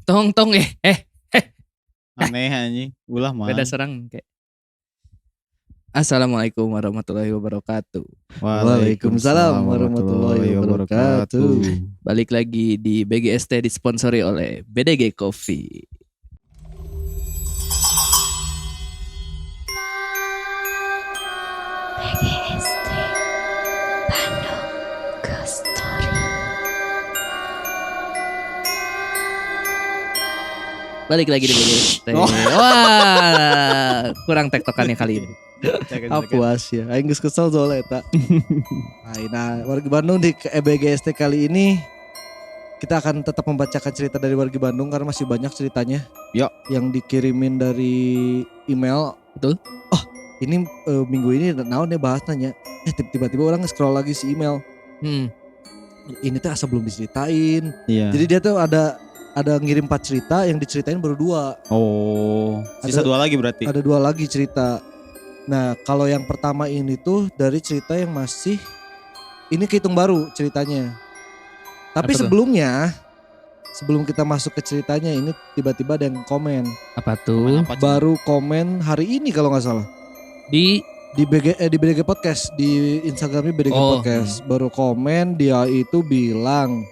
Tong Aneh anjing. Ulah mah. beda serang kayak. Assalamualaikum warahmatullahi wabarakatuh. Waalaikumsalam warahmatullahi wabarakatuh. Balik lagi di BGST disponsori oleh BDG Coffee. BGST Bandung Ghost Story. Balik lagi di BGST. Wah, kurang tektokannya kali ini. Apuas ya, aing geus kesel soalnya eta. Nah, warga Bandung di BGST kali ini kita akan tetap membacakan cerita dari warga Bandung karena masih banyak ceritanya. Yo. Yang dikirimin dari email. Betul. Oh, ini minggu ini naon ya bahas nanya. Tiba-tiba orang nge-scroll lagi si email. Ini tuh asa belum diceritain. Iya. Jadi dia tuh ada ngirim 4 cerita yang diceritain baru 2. Oh, sisa 2 lagi berarti. Ada 2 lagi cerita. Nah, kalau yang pertama ini tuh dari cerita yang masih ini kehitung baru ceritanya. Tapi Apa tuh? sebelum kita masuk ke ceritanya ini tiba-tiba ada yang komen. Apa tuh? Apa, Cing? Baru komen hari ini kalau nggak salah. Di Di BDG Podcast, di Instagramnya BDG Oh. Podcast. Baru komen dia itu bilang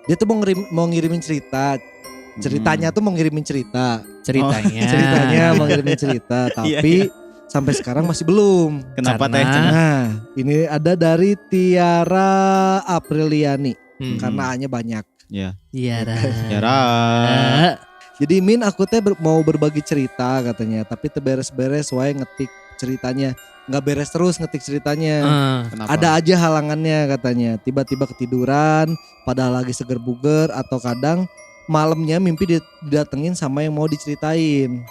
dia tuh mau ngirimin cerita. Ceritanya tuh mau ngirimin cerita. ceritanya. Ceritanya mau ngirimin cerita, tapi sampai sekarang masih belum. Kenapa Karena- teh? Cenah? Nah, ini ada dari Tiara Apriliani karena A-nya banyak. Iya. Iya. Ya Ra. Jadi Min aku teh mau berbagi cerita katanya, tapi beres-beres wae ngetik ceritanya. Nggak beres terus ngetik ceritanya. Kenapa? Ada aja halangannya katanya. Tiba-tiba ketiduran, padahal lagi seger buger atau kadang malamnya mimpi didatengin sama yang mau diceritain.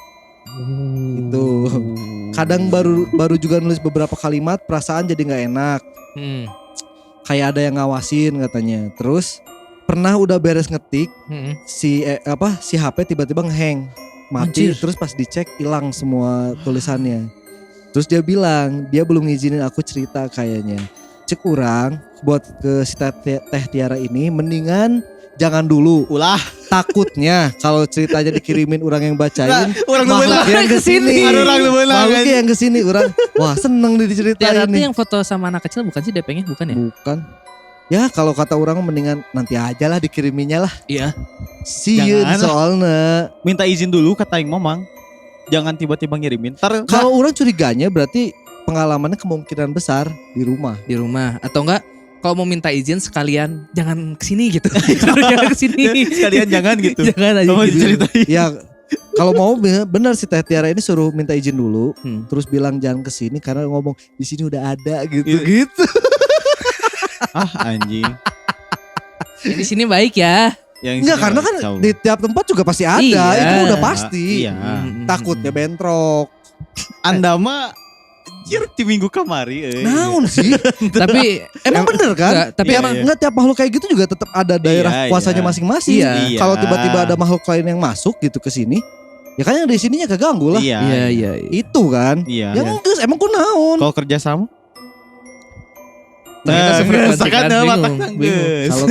Gitu. Kadang baru juga nulis beberapa kalimat, perasaan jadi nggak enak. Kayak ada yang ngawasin katanya. Terus pernah udah beres ngetik, si HP tiba-tiba ngehang, mati. Anjir. Terus pas dicek hilang semua tulisannya. Terus dia bilang dia belum ngizinin aku cerita kayaknya. Cek urang buat ke si Teh Tiara ini mendingan jangan dulu. Ulah. Takutnya kalau ceritanya dikirimin orang yang bacain, Orang makhluk yang kesini. Ada orang lu beunang, Makhluk kan? yang kesini orang wah seneng nih diceritain Tiara tuh nih. yang foto sama anak kecil bukan sih DP-nya? Bukan ya? Bukan. Ya kalau kata orang mendingan nanti aja lah dikiriminnya lah. Iya. Sieun Jangan. soalnya. Minta izin dulu kata yang Momang. Jangan tiba-tiba ngirimin. Kalau orang curiganya berarti pengalamannya kemungkinan besar di rumah. Di rumah atau enggak kalau mau minta izin sekalian jangan kesini gitu. Jangan kesini. sekalian jangan gitu. Jangan aja Kamu gitu. diceritain. Ya kalau mau benar si Teh Tiara ini suruh minta izin dulu, Hmm. terus bilang jangan kesini karena ngomong di sini udah ada gitu Iya. gitu. Ah anjing. Di sini baik ya. Yang Enggak sini karena kan kacau. di tiap tempat juga pasti ada, Iya. itu udah pasti. Iya. Takutnya bentrok. Anda mah anjir di minggu kemari Naon sih? Tapi Emang bener kan? Enggak, tapi Iya, emang iya. enggak tiap makhluk kayak gitu juga tetap ada daerah Iya, kuasanya iya. masing-masing. Iya. Kalau tiba-tiba ada makhluk lain yang masuk gitu ke sini, ya kan yang di sininya keganggu lah. Iya. iya. Itu kan. Iya. Ya enggak, emang ku naon? Kalau kerja sama? Ternyata sefrekuensi kan, bingung. Kalau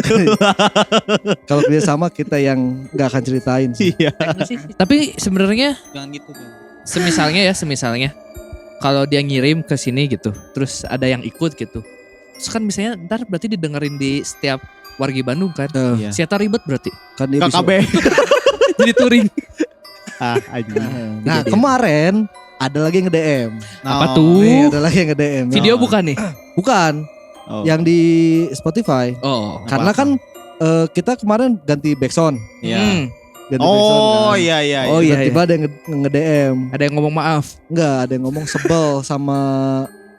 kalau kerja sama kita yang nggak akan ceritain sih. Iya. Tapi sebenarnya Jangan gitu kan. semisalnya kalau dia ngirim ke sini gitu, terus ada yang ikut gitu. Terus kan misalnya ntar berarti didengerin di setiap wargi Bandung kan. Iya. Siapa ribet berarti. Kan dia bisa. KKB. Jadi touring. Ah anjing. Nah Kejadian. kemarin ada lagi yang nge-DM. Apa tuh? Nih, ada lagi yang nge-DM. Video Oh. bukan nih? Bukan, Oh. yang di Spotify. Oh. Karena kan kita kemarin ganti backsound. Iya. Ganti backsound Oh kan. iya iya. Oh, iya. Tiba-tiba ada yang nge-DM. Ada yang ngomong maaf. Enggak, ada yang ngomong sebel sama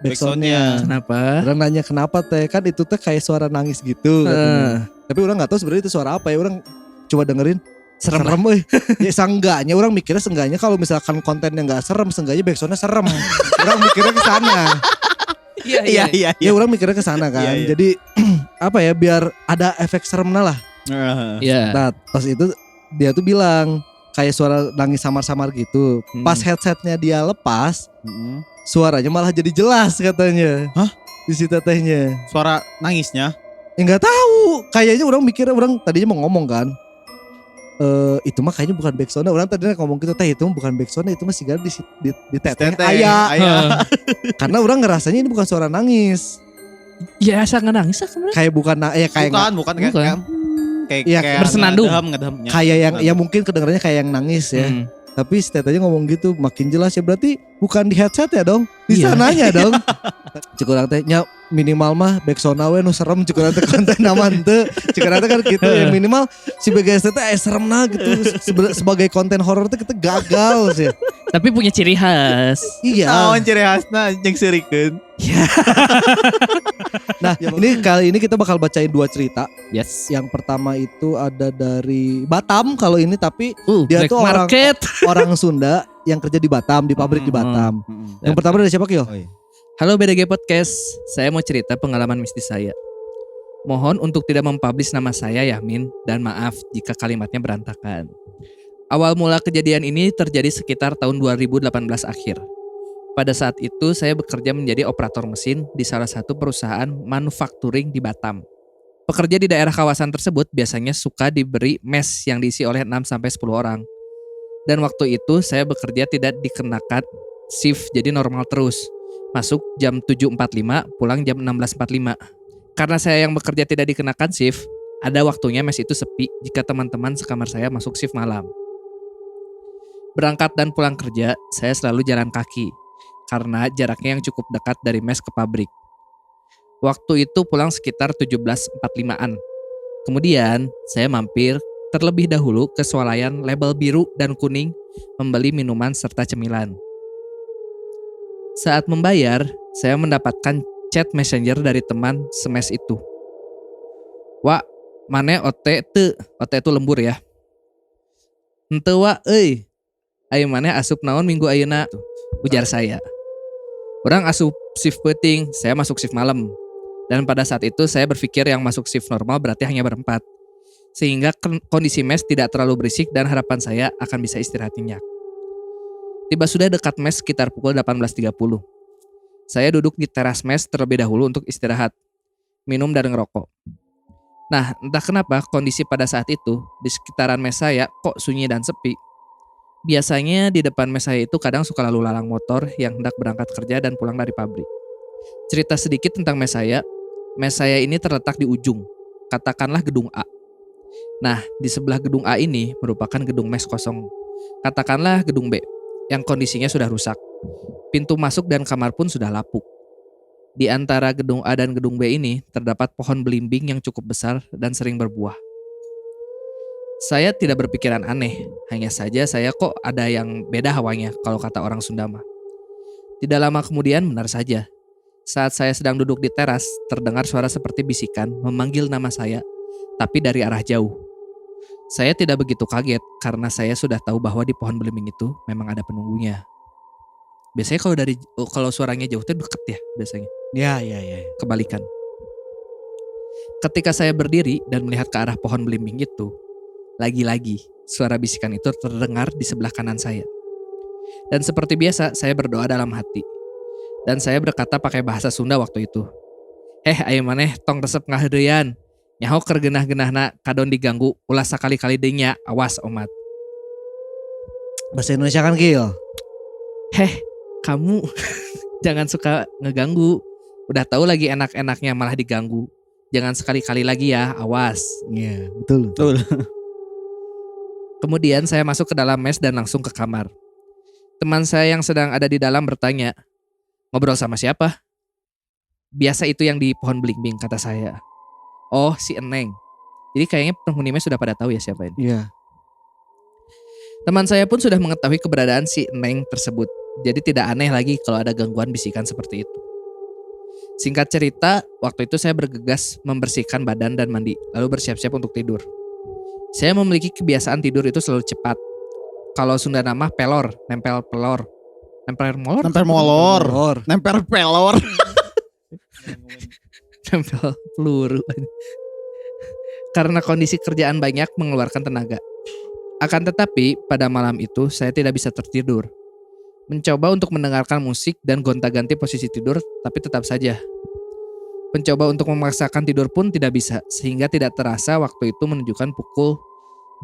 backsoundnya. Kenapa? Orang nanya kenapa teh, kan itu teh kayak suara nangis gitu katanya. Tapi orang nggak tahu sebenarnya itu suara apa ya. Orang coba dengerin serem euy. Ya seenggaknya orang mikirnya seenggaknya kalau misalkan kontennya nggak serem, seenggaknya backsoundnya serem. Orang mikirnya ke sana. Iya Iya iya Ya orang mikirnya ke sana kan. Iya, iya. Jadi apa ya biar ada efek seremnya lah. Iya. Nah, pas itu dia tuh bilang kayak suara nangis samar-samar gitu. Pas headsetnya dia lepas, suaranya malah jadi jelas katanya. Hah? Di si tetehnya. Suara nangisnya. Ya nggak tahu. Kayaknya orang mikir orang tadinya mau ngomong kan. Itu mah kayaknya bukan back sound. Orang tadinya ngomong gitu teh itu mah bukan back sound, itu mah sigara di teteh Teteh, aya. aya. Karena orang ngerasanya ini bukan suara nangis. Ya asa nangis lah sebenarnya. Kayak bukan kayak Bukan kayak Bukan. kayak Iya, bersenandung. ngedem. kayak yang ya mungkin kedengarannya kayak yang nangis ya. Hmm. Tapi si tetehnya ngomong gitu makin jelas ya, berarti bukan di headset ya dong, di Iya. sananya dong. Cek urang teh nya minimal mah back sound we nu serem cek urang teh konten aman teu. Cek urang teh kan gitu ya, minimal si BGS teh serem nah gitu. Sebagai konten horor teh kita gagal sih. Tapi punya ciri khas. Iya. Naon ciri khasna jeung sirikeun. Nah, ini kali ini kita bakal bacain 2 cerita. Yes. Yang pertama itu ada dari Batam kalau ini, tapi dia Black tuh market. orang Sunda yang kerja di Batam, di pabrik di Batam. Yang pertama dari siapa Kyo? Oh, iya. Halo BDG Podcast, saya mau cerita pengalaman mistis saya. Mohon untuk tidak mempublish nama saya Yamin dan maaf jika kalimatnya berantakan. Awal mula kejadian ini terjadi sekitar tahun 2018 akhir. Pada saat itu saya bekerja menjadi operator mesin di salah satu perusahaan manufacturing di Batam. Pekerja di daerah kawasan tersebut biasanya suka diberi mes yang diisi oleh 6-10 orang. Dan waktu itu saya bekerja tidak dikenakan shift jadi normal terus. Masuk jam 7.45, pulang jam 16.45. Karena saya yang bekerja tidak dikenakan shift, ada waktunya mes itu sepi jika teman-teman sekamar saya masuk shift malam. Berangkat dan pulang kerja, saya selalu jalan kaki karena jaraknya yang cukup dekat dari mes ke pabrik. Waktu itu pulang sekitar 17.45-an. Kemudian, saya mampir terlebih dahulu ke swalayan label biru dan kuning membeli minuman serta cemilan. Saat membayar, saya mendapatkan chat messenger dari teman semes itu. Wak, mane ote itu lembur ya. Henteu wa euy. Ayo maneh asup naon minggu ayeuna? Ujar saya. Orang asup shift peuting, saya masuk shift malam. Dan pada saat itu saya berpikir yang masuk shift normal berarti hanya berempat. Sehingga kondisi mes tidak terlalu berisik dan harapan saya akan bisa istirahat nyenyak. Tiba sudah dekat mes sekitar pukul 18.30. Saya duduk di teras mes terlebih dahulu untuk istirahat, minum dan ngerokok. Nah, entah kenapa kondisi pada saat itu di sekitaran mes saya kok sunyi dan sepi. Biasanya di depan mes saya itu kadang suka lalu lalang motor yang hendak berangkat kerja dan pulang dari pabrik. Cerita sedikit tentang mes saya ini terletak di ujung, katakanlah gedung A. Nah, di sebelah gedung A ini merupakan gedung mes kosong, katakanlah gedung B, yang kondisinya sudah rusak. Pintu masuk dan kamar pun sudah lapuk. Di antara gedung A dan gedung B ini terdapat pohon belimbing yang cukup besar dan sering berbuah. Saya tidak berpikiran aneh, hanya saja saya kok ada yang beda hawanya kalau kata orang Sunda mah. Tidak lama kemudian benar saja, saat saya sedang duduk di teras, terdengar suara seperti bisikan memanggil nama saya, tapi dari arah jauh. Saya tidak begitu kaget karena saya sudah tahu bahwa di pohon belimbing itu memang ada penunggunya. Biasanya kalau suaranya jauh itu deket ya biasanya. Ya. Kebalikan. Ketika saya berdiri dan melihat ke arah pohon belimbing itu, lagi-lagi suara bisikan itu terdengar di sebelah kanan saya. Dan seperti biasa saya berdoa dalam hati. Dan saya berkata pakai bahasa Sunda waktu itu. Ayo maneh tong resep ngaheudeyan. Nyaho keur geunah-geunahna kadon diganggu ulah sakali-kali deui nya, awas omat. Bahasa Indonesia kan Kyo. Kamu jangan suka ngeganggu. Udah tahu lagi enak-enaknya malah diganggu. Jangan sekali-kali lagi ya, awas. Iya, betul. Kemudian saya masuk ke dalam mes dan langsung ke kamar. Teman saya yang sedang ada di dalam bertanya, ngobrol sama siapa? Biasa itu yang di pohon belimbing, kata saya. Oh, si Eneng. Jadi kayaknya penghuni mes sudah pada tahu ya siapa ini. Iya. Teman saya pun sudah mengetahui keberadaan si Eneng tersebut. Jadi tidak aneh lagi kalau ada gangguan bisikan seperti itu. Singkat cerita, waktu itu saya bergegas membersihkan badan dan mandi, lalu bersiap-siap untuk tidur. Saya memiliki kebiasaan tidur itu selalu cepat. Kalau Sunda nama pelor, nempel pelor. Nempel molor? Nempel pelor. Nempel peluru. Karena kondisi kerjaan banyak mengeluarkan tenaga. Akan tetapi, pada malam itu saya tidak bisa tertidur. Mencoba untuk mendengarkan musik dan gonta-ganti posisi tidur, tapi tetap saja. Mencoba untuk memaksakan tidur pun tidak bisa, sehingga tidak terasa waktu itu menunjukkan pukul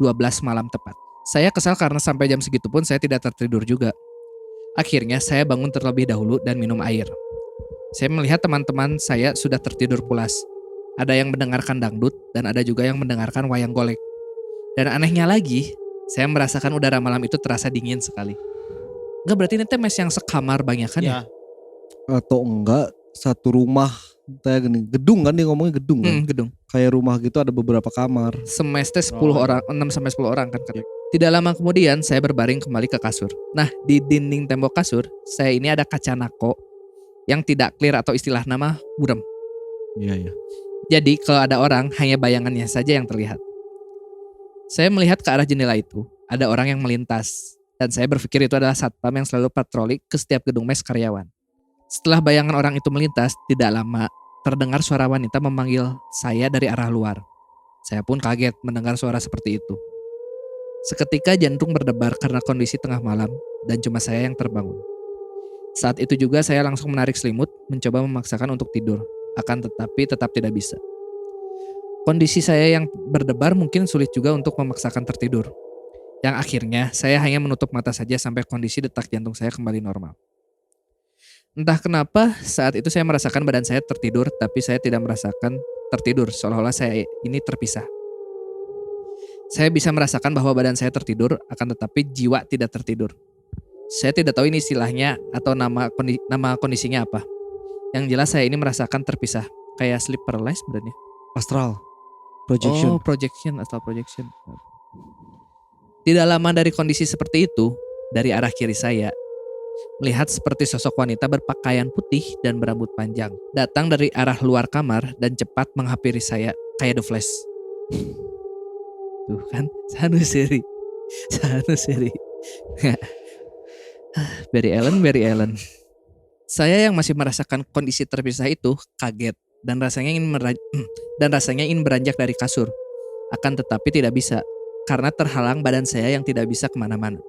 12 malam tepat. Saya kesal karena sampai jam segitu pun saya tidak tertidur juga. Akhirnya saya bangun terlebih dahulu dan minum air. Saya melihat teman-teman saya sudah tertidur pulas. Ada yang mendengarkan dangdut dan ada juga yang mendengarkan wayang golek. Dan anehnya lagi, saya merasakan udara malam itu terasa dingin sekali. Enggak, berarti ini teh mes yang sekamar banyak kan ya? Atau enggak satu rumah kayak gini, gedung kan, dia ngomongnya gedung kan. Gedung. Kayak rumah gitu ada beberapa kamar. Semester 10 orang, 6 sampai 10 orang kan. Tidak lama kemudian saya berbaring kembali ke kasur. Nah, di dinding tembok kasur, saya ini ada kaca nako yang tidak clear atau istilah nama buram. Iya. Jadi kalau ada orang, hanya bayangannya saja yang terlihat. Saya melihat ke arah jendela itu, ada orang yang melintas. Dan saya berpikir itu adalah satpam yang selalu patroli ke setiap gedung mes karyawan. Setelah bayangan orang itu melintas, tidak lama terdengar suara wanita memanggil saya dari arah luar. Saya pun kaget mendengar suara seperti itu. Seketika jantung berdebar karena kondisi tengah malam dan cuma saya yang terbangun. Saat itu juga saya langsung menarik selimut, mencoba memaksakan untuk tidur. Akan tetapi tetap tidak bisa. Kondisi saya yang berdebar mungkin sulit juga untuk memaksakan tertidur. Yang akhirnya saya hanya menutup mata saja sampai kondisi detak jantung saya kembali normal. Entah kenapa saat itu saya merasakan badan saya tertidur, tapi saya tidak merasakan tertidur, seolah-olah saya ini terpisah. Saya bisa merasakan bahwa badan saya tertidur, akan tetapi jiwa tidak tertidur. Saya tidak tahu ini istilahnya atau nama kondisinya apa. Yang jelas saya ini merasakan terpisah, kayak sleep paralysis sebenarnya. Astral projection. Oh, projection, astral projection. Tidak lama dari kondisi seperti itu, dari arah kiri saya, melihat seperti sosok wanita berpakaian putih dan berambut panjang. Datang dari arah luar kamar dan cepat menghampiri saya kayak The Flash. Tuh kan, Sanusiri. Barry Allen. Saya yang masih merasakan kondisi terpisah itu kaget dan rasanya ingin beranjak dari kasur. Akan tetapi tidak bisa karena terhalang badan saya yang tidak bisa kemana-mana.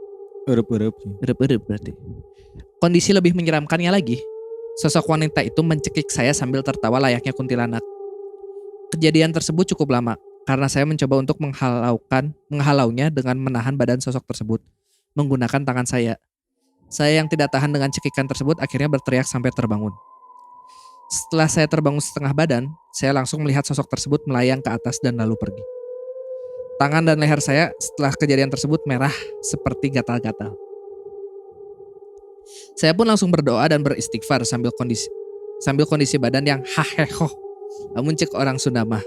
Erup Berarti. Kondisi lebih menyeramkannya lagi. Sosok wanita itu mencekik saya sambil tertawa layaknya kuntilanak. Kejadian tersebut cukup lama karena saya mencoba untuk menghalaunya dengan menahan badan sosok tersebut menggunakan tangan saya. Saya yang tidak tahan dengan cekikan tersebut akhirnya berteriak sampai terbangun. Setelah saya terbangun setengah badan, saya langsung melihat sosok tersebut melayang ke atas dan lalu pergi. Tangan dan leher saya setelah kejadian tersebut merah seperti gatal-gatal. Saya pun langsung berdoa dan beristighfar sambil kondisi badan yang haheho. Namun cek orang Sunda mah.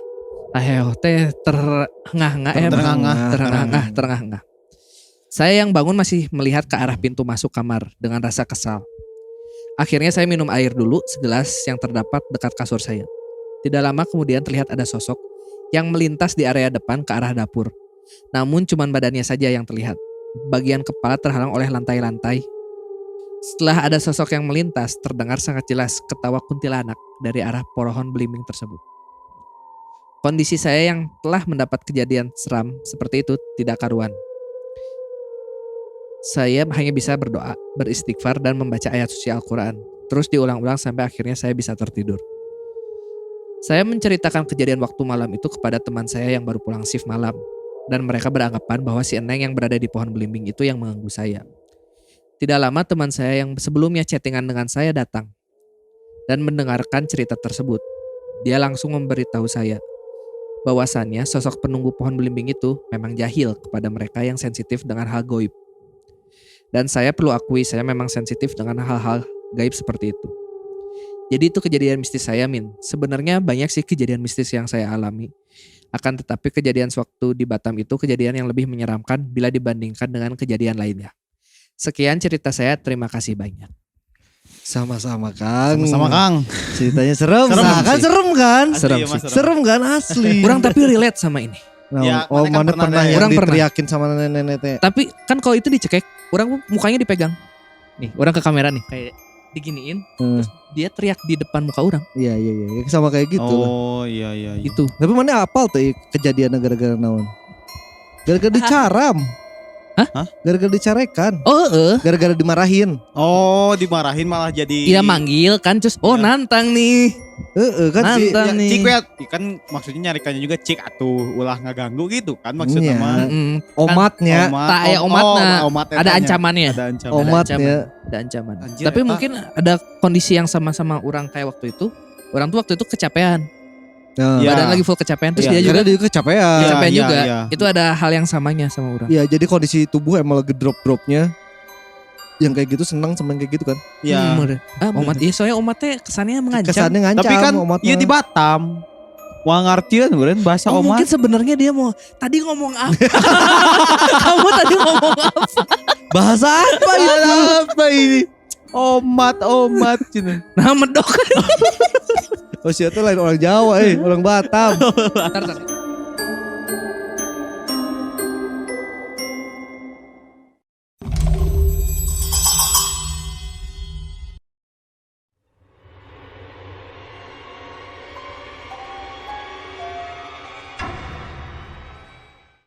Haheho teh terengah-engah. Saya yang bangun masih melihat ke arah pintu masuk kamar dengan rasa kesal. Akhirnya saya minum air dulu segelas yang terdapat dekat kasur saya. Tidak lama kemudian terlihat ada sosok yang melintas di area depan ke arah dapur. Namun cuman badannya saja yang terlihat. Bagian kepala terhalang oleh lantai-lantai. Setelah ada sosok yang melintas, terdengar sangat jelas ketawa kuntilanak dari arah pohon belimbing tersebut. Kondisi saya yang telah mendapat kejadian seram seperti itu tidak karuan. Saya hanya bisa berdoa, beristighfar dan membaca ayat suci Al-Quran. Terus diulang-ulang sampai akhirnya saya bisa tertidur. Saya menceritakan kejadian waktu malam itu kepada teman saya yang baru pulang shift malam. Dan mereka beranggapan bahwa si Eneng yang berada di pohon belimbing itu yang mengganggu saya. Tidak lama teman saya yang sebelumnya chattingan dengan saya datang. Dan mendengarkan cerita tersebut. Dia langsung memberitahu saya bahwasannya sosok penunggu pohon belimbing itu memang jahil kepada mereka yang sensitif dengan hal gaib. Dan saya perlu akui saya memang sensitif dengan hal-hal gaib seperti itu. Jadi itu kejadian mistis saya, Min. Sebenarnya banyak sih kejadian mistis yang saya alami. Akan tetapi kejadian sewaktu di Batam itu kejadian yang lebih menyeramkan bila dibandingkan dengan kejadian lainnya. Sekian cerita saya, terima kasih banyak. Sama-sama Kang. Sama-sama Kang. Ceritanya serem. Serem Nah, kan sih. serem kan? Serem Iya, sih. Mas, Serem kan asli. Kurang tapi relate sama ini. Nah, Ya, mana mana kan pernah pernah ada yang Orang pernah. diteriakin sama nenek-nenek teh. Tapi kan kalau itu dicekek, orang mukanya dipegang. Nih, orang ke kamera nih, kayak diginiin, terus dia teriak di depan muka orang. Iya. Sama kayak gitu lah. Oh iya. Gitu. Tapi mana apal tuh kejadian gara-gara naon? Gara-gara dicaram. Gara-gara dicarekan. Oh, Gara-gara dimarahin. Oh, dimarahin malah jadi. Iya manggil kan, terus Iya. nantang nih. Kan sih. Nantang Ya, nih. cik ya, kan maksudnya nyarikannya juga cik atuh ulah ngaganggu gitu kan maksudnya Iya. mah. Omatnya. Tak aya omatna. omat Ada etanya. ancamannya. Ada ancaman. Omatnya. Ada ancaman. Anjir, Tapi eta. mungkin ada kondisi yang sama-sama orang kayak waktu itu. Orang tuh waktu itu kecapean. Nah, Iya. Badan lagi full kecapean. Terus Iya, dia juga Karena dia kecapean. Iya. kecapean juga. iya. Itu ada hal yang samanya sama orang. Iya, jadi kondisi tubuh emang lagi drop-dropnya. Yang kayak gitu senang sama yang kayak gitu kan. Iya. Bener. Omat, iya soalnya omatnya kesannya mengancam. Kesannya ngancam. Tapi kan omat iya mah. di Batam. Wah ngartieun beureun bahasa Oh, mungkin omat. sebenarnya dia mau tadi ngomong apa? Kamu tadi ngomong apa? Bahasa apa itu? Apa ini? Omat cina. Nah, medok. Oh, siapa tuh lain orang Jawa, orang Batam. Ntar.